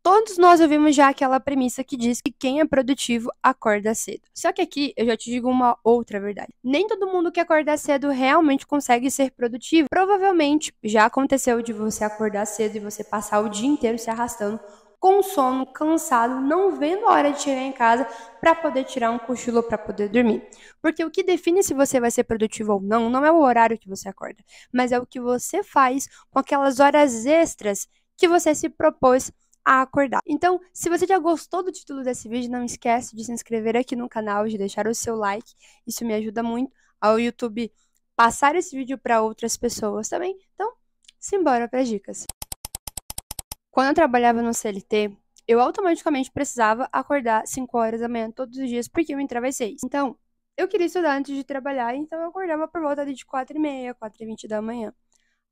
Todos nós ouvimos já aquela premissa que diz que quem é produtivo acorda cedo. Só que aqui eu já te digo uma outra verdade. Nem todo mundo que acorda cedo realmente consegue ser produtivo. Provavelmente já aconteceu de você acordar cedo e você passar o dia inteiro se arrastando com sono, cansado, não vendo a hora de chegar em casa para poder tirar um cochilo para poder dormir. Porque o que define se você vai ser produtivo ou não, não é o horário que você acorda, mas é o que você faz com aquelas horas extras que você se propôs a acordar. Então, se você já gostou do título desse vídeo, não esquece de se inscrever aqui no canal, de deixar o seu like, isso me ajuda muito ao YouTube passar esse vídeo para outras pessoas também. Então, simbora para as dicas. Quando eu trabalhava no CLT, eu automaticamente precisava acordar 5 horas da manhã todos os dias, porque eu entrava às 6. Então, eu queria estudar antes de trabalhar, então eu acordava por volta de 4h30, 4h20 da manhã.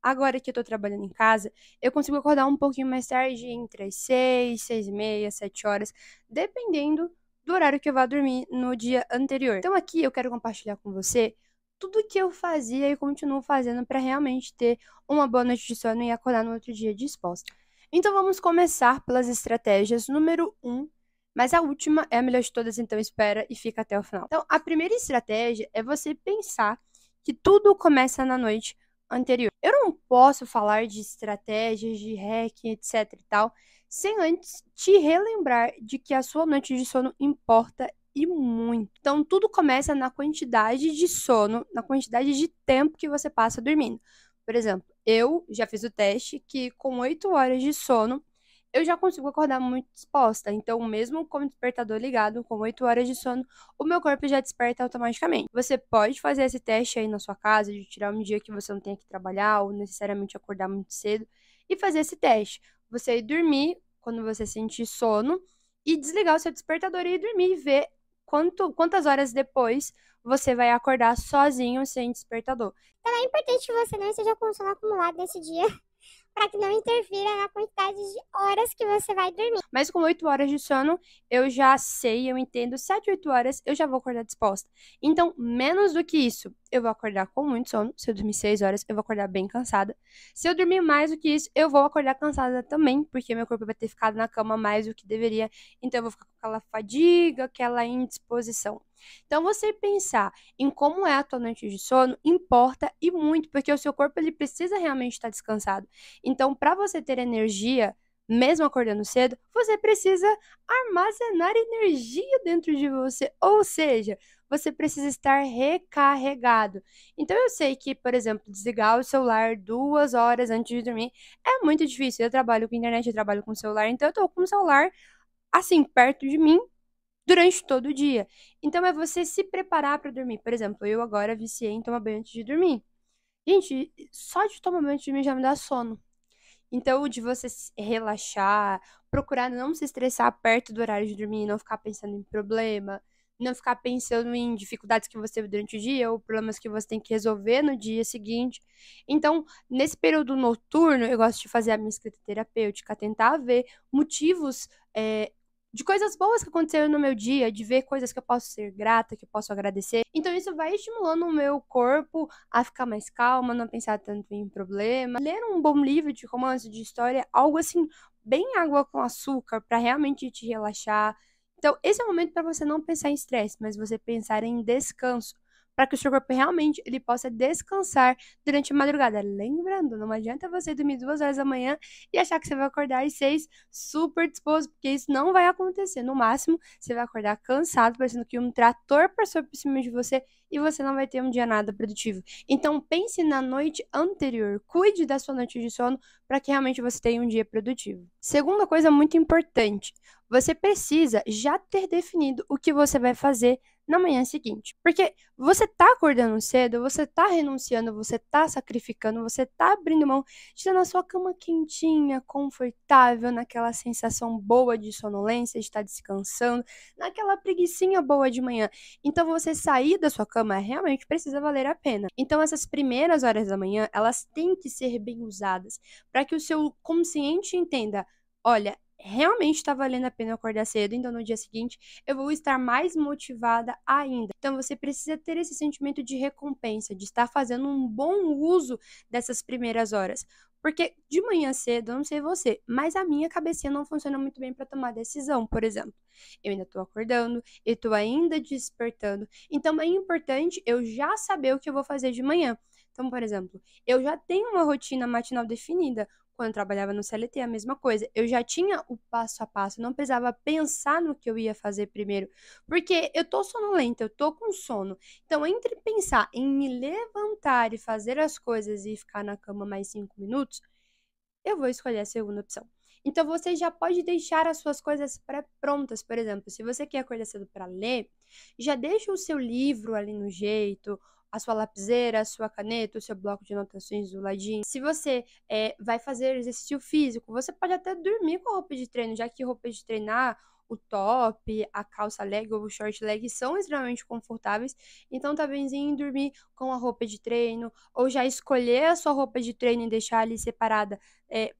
Agora que eu tô trabalhando em casa, eu consigo acordar um pouquinho mais tarde, entre as 6, 6h30, 7 horas, dependendo do horário que eu vá dormir no dia anterior. Então aqui eu quero compartilhar com você tudo que eu fazia e continuo fazendo para realmente ter uma boa noite de sono e acordar no outro dia disposta. Então vamos começar pelas estratégias número 1, mas a última é a melhor de todas, então espera e fica até o final. Então a primeira estratégia é você pensar que tudo começa na noite anterior. Eu não posso falar de estratégias, de hack, etc e tal, sem antes te relembrar de que a sua noite de sono importa e muito. Então, tudo começa na quantidade de sono, na quantidade de tempo que você passa dormindo. Por exemplo, eu já fiz o teste que com 8 horas de sono, eu já consigo acordar muito disposta. Então, mesmo com o despertador ligado, com 8 horas de sono, o meu corpo já desperta automaticamente. Você pode fazer esse teste aí na sua casa, de tirar um dia que você não tenha que trabalhar ou necessariamente acordar muito cedo e fazer esse teste. Você ir dormir quando você sentir sono e desligar o seu despertador e ir dormir e ver quantas horas depois você vai acordar sozinho sem despertador. Então é importante que você não esteja com sono acumulado nesse dia, para que não interfira na quantidade de horas que você vai dormir. Mas com 8 horas de sono, eu já sei, eu entendo, 7, 8 horas eu já vou acordar disposta. Então, menos do que isso, eu vou acordar com muito sono. Se eu dormir 6 horas, eu vou acordar bem cansada. Se eu dormir mais do que isso, eu vou acordar cansada também, porque meu corpo vai ter ficado na cama mais do que deveria. Então, eu vou ficar com aquela fadiga, aquela indisposição. Então, você pensar em como é a tua noite de sono importa e muito, porque o seu corpo ele precisa realmente estar descansado. Então, para você ter energia, mesmo acordando cedo, você precisa armazenar energia dentro de você, ou seja, você precisa estar recarregado. Então, eu sei que, por exemplo, desligar o celular 2 horas antes de dormir é muito difícil. Eu trabalho com internet, eu trabalho com celular, então eu tô com o celular, assim, perto de mim, durante todo o dia. Então, é você se preparar para dormir. Por exemplo, eu agora viciei em tomar banho antes de dormir. Gente, só de tomar banho antes de dormir já me dá sono. Então, de você relaxar, procurar não se estressar perto do horário de dormir, não ficar pensando em problema, não ficar pensando em dificuldades que você teve durante o dia ou problemas que você tem que resolver no dia seguinte. Então, nesse período noturno, eu gosto de fazer a minha escrita terapêutica, tentar ver motivos, de coisas boas que aconteceram no meu dia, de ver coisas que eu posso ser grata, que eu posso agradecer. Então, isso vai estimulando o meu corpo a ficar mais calma, não pensar tanto em problema. Ler um bom livro de romance, de história, algo assim, bem água com açúcar, para realmente te relaxar. Então, esse é o momento para você não pensar em estresse, mas você pensar em descanso, para que o seu corpo realmente ele possa descansar durante a madrugada. Lembrando, não adianta você dormir 2 horas da manhã e achar que você vai acordar às 6 super disposto, porque isso não vai acontecer. No máximo, você vai acordar cansado, parecendo que um trator passou por cima de você e você não vai ter um dia nada produtivo. Então, pense na noite anterior, cuide da sua noite de sono para que realmente você tenha um dia produtivo. Segunda coisa muito importante, você precisa já ter definido o que você vai fazer na manhã seguinte. Porque você tá acordando cedo, você tá renunciando, você tá sacrificando, você tá abrindo mão de estar na sua cama quentinha, confortável, naquela sensação boa de sonolência, de estar descansando, naquela preguicinha boa de manhã. Então, você sair da sua cama realmente precisa valer a pena. Então, essas primeiras horas da manhã, elas têm que ser bem usadas para que o seu consciente entenda, olha, realmente está valendo a pena eu acordar cedo, então no dia seguinte eu vou estar mais motivada ainda. Então você precisa ter esse sentimento de recompensa, de estar fazendo um bom uso dessas primeiras horas. Porque de manhã cedo, eu não sei você, mas a minha cabecinha não funciona muito bem para tomar decisão, por exemplo. Eu ainda tô acordando, eu tô ainda despertando. Então é importante eu já saber o que eu vou fazer de manhã. Então, por exemplo, eu já tenho uma rotina matinal definida. Quando eu trabalhava no CLT, a mesma coisa. Eu já tinha o passo a passo, não precisava pensar no que eu ia fazer primeiro, porque eu tô sonolenta, eu tô com sono. Então, entre pensar em me levantar e fazer as coisas e ficar na cama mais 5 minutos, eu vou escolher a segunda opção. Então, você já pode deixar as suas coisas pré-prontas. Por exemplo, se você quer acordar cedo para ler, já deixa o seu livro ali no jeito, a sua lapiseira, a sua caneta, o seu bloco de anotações do ladinho. Se você vai fazer exercício físico, você pode até dormir com a roupa de treino, já que roupa de treinar, o top, a calça leg ou o short leg são extremamente confortáveis. Então, tá benzinho dormir com a roupa de treino, ou já escolher a sua roupa de treino e deixar ali separada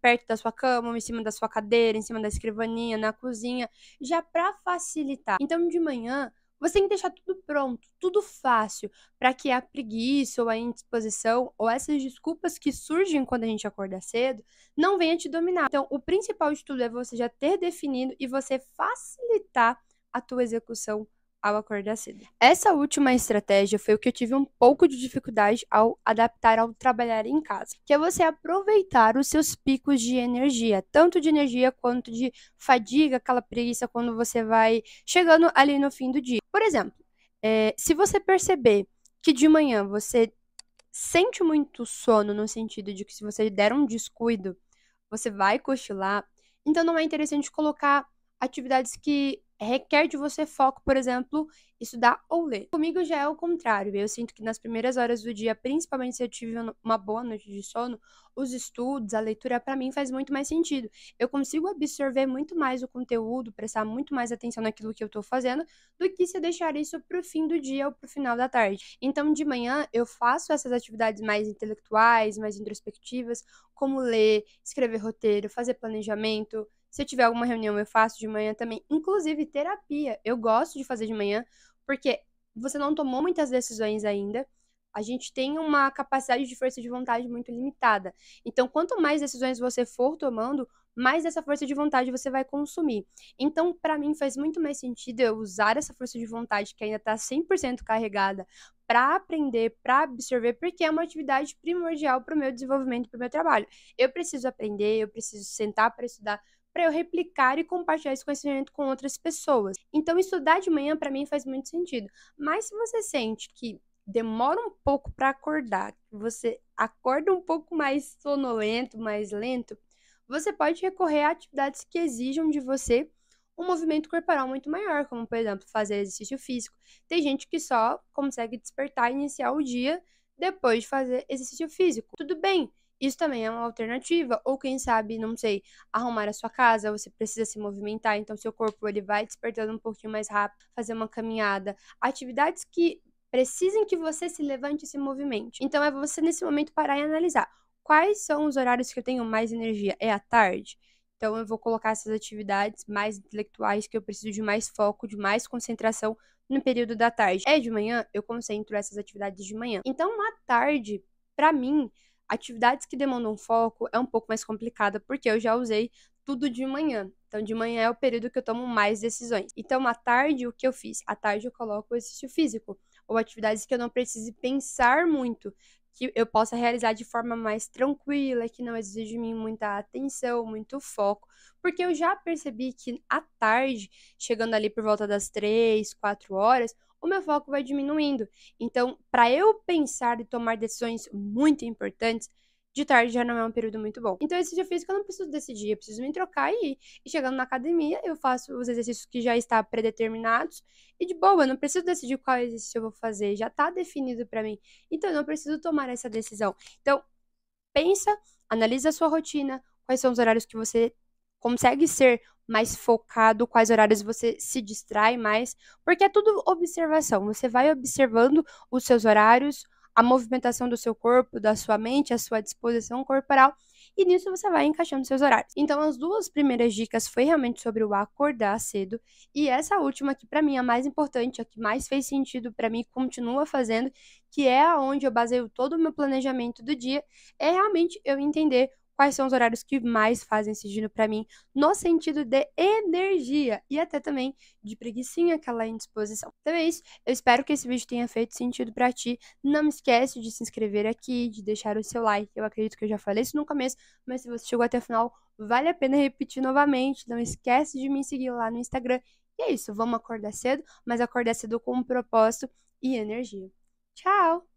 perto da sua cama, ou em cima da sua cadeira, em cima da escrivaninha, na cozinha, já para facilitar. Então, de manhã, você tem que deixar tudo pronto, tudo fácil, para que a preguiça ou a indisposição ou essas desculpas que surgem quando a gente acorda cedo não venha te dominar. Então, o principal de tudo é você já ter definido e você facilitar a tua execução ao acordar cedo. Essa última estratégia foi o que eu tive um pouco de dificuldade ao adaptar ao trabalhar em casa, que é você aproveitar os seus picos de energia, tanto de energia quanto de fadiga, aquela preguiça quando você vai chegando ali no fim do dia. Por exemplo, se você perceber que de manhã você sente muito sono, no sentido de que se você der um descuido, você vai cochilar, então não é interessante colocar atividades que requer de você foco, por exemplo, estudar ou ler. Comigo já é o contrário. Eu sinto que nas primeiras horas do dia, principalmente se eu tive uma boa noite de sono, os estudos, a leitura, para mim faz muito mais sentido. Eu consigo absorver muito mais o conteúdo, prestar muito mais atenção naquilo que eu estou fazendo, do que se eu deixar isso para o fim do dia ou para o final da tarde. Então, de manhã, eu faço essas atividades mais intelectuais, mais introspectivas, como ler, escrever roteiro, fazer planejamento. Se eu tiver alguma reunião, eu faço de manhã também. Inclusive, terapia. Eu gosto de fazer de manhã, porque você não tomou muitas decisões ainda. A gente tem uma capacidade de força de vontade muito limitada. Então, quanto mais decisões você for tomando, mais dessa força de vontade você vai consumir. Então, para mim, faz muito mais sentido eu usar essa força de vontade que ainda está 100% carregada para aprender, para absorver, porque é uma atividade primordial para o meu desenvolvimento, para o meu trabalho. Eu preciso aprender, eu preciso sentar para estudar, para eu replicar e compartilhar esse conhecimento com outras pessoas. Então, estudar de manhã, para mim, faz muito sentido. Mas se você sente que demora um pouco para acordar, que você acorda um pouco mais sonolento, mais lento, você pode recorrer a atividades que exijam de você um movimento corporal muito maior, como, por exemplo, fazer exercício físico. Tem gente que só consegue despertar e iniciar o dia depois de fazer exercício físico. Tudo bem, isso também é uma alternativa. Ou quem sabe, não sei, arrumar a sua casa, você precisa se movimentar, então seu corpo ele vai despertando um pouquinho mais rápido, fazer uma caminhada. Atividades que precisem que você se levante e se movimente. Então é você nesse momento parar e analisar quais são os horários que eu tenho mais energia. É à tarde? Então eu vou colocar essas atividades mais intelectuais que eu preciso de mais foco, de mais concentração no período da tarde. É de manhã, eu concentro essas atividades de manhã. Então à tarde, para mim, atividades que demandam foco é um pouco mais complicada, porque eu já usei tudo de manhã. Então, de manhã é o período que eu tomo mais decisões. Então, à tarde, o que eu fiz? À tarde, eu coloco o exercício físico, ou atividades que eu não precise pensar muito, que eu possa realizar de forma mais tranquila, que não exige de mim muita atenção, muito foco, porque eu já percebi que à tarde, chegando ali por volta das 3, 4 horas, o meu foco vai diminuindo. Então, para eu pensar e tomar decisões muito importantes, de tarde já não é um período muito bom. Então, esse dia físico eu não preciso decidir, eu preciso me trocar e ir. E chegando na academia, eu faço os exercícios que já estão predeterminados e de boa, eu não preciso decidir qual exercício eu vou fazer, já está definido para mim. Então, eu não preciso tomar essa decisão. Então, pensa, analisa a sua rotina, quais são os horários que você consegue ser mais focado, quais horários você se distrai mais, porque é tudo observação. Você vai observando os seus horários, a movimentação do seu corpo, da sua mente, a sua disposição corporal, e nisso você vai encaixando seus horários. Então, as duas primeiras dicas foi realmente sobre o acordar cedo, e essa última que para mim é a mais importante, a que mais fez sentido para mim, continua fazendo, que é aonde eu baseio todo o meu planejamento do dia, é realmente eu entender quais são os horários que mais fazem sentido pra mim, no sentido de energia e até também de preguicinha, aquela indisposição. Então é isso, eu espero que esse vídeo tenha feito sentido pra ti. Não me esquece de se inscrever aqui, de deixar o seu like. Eu acredito que eu já falei isso no começo, mas se você chegou até o final, vale a pena repetir novamente. Não esquece de me seguir lá no Instagram. E é isso, vamos acordar cedo, mas acordar cedo com um propósito e energia. Tchau!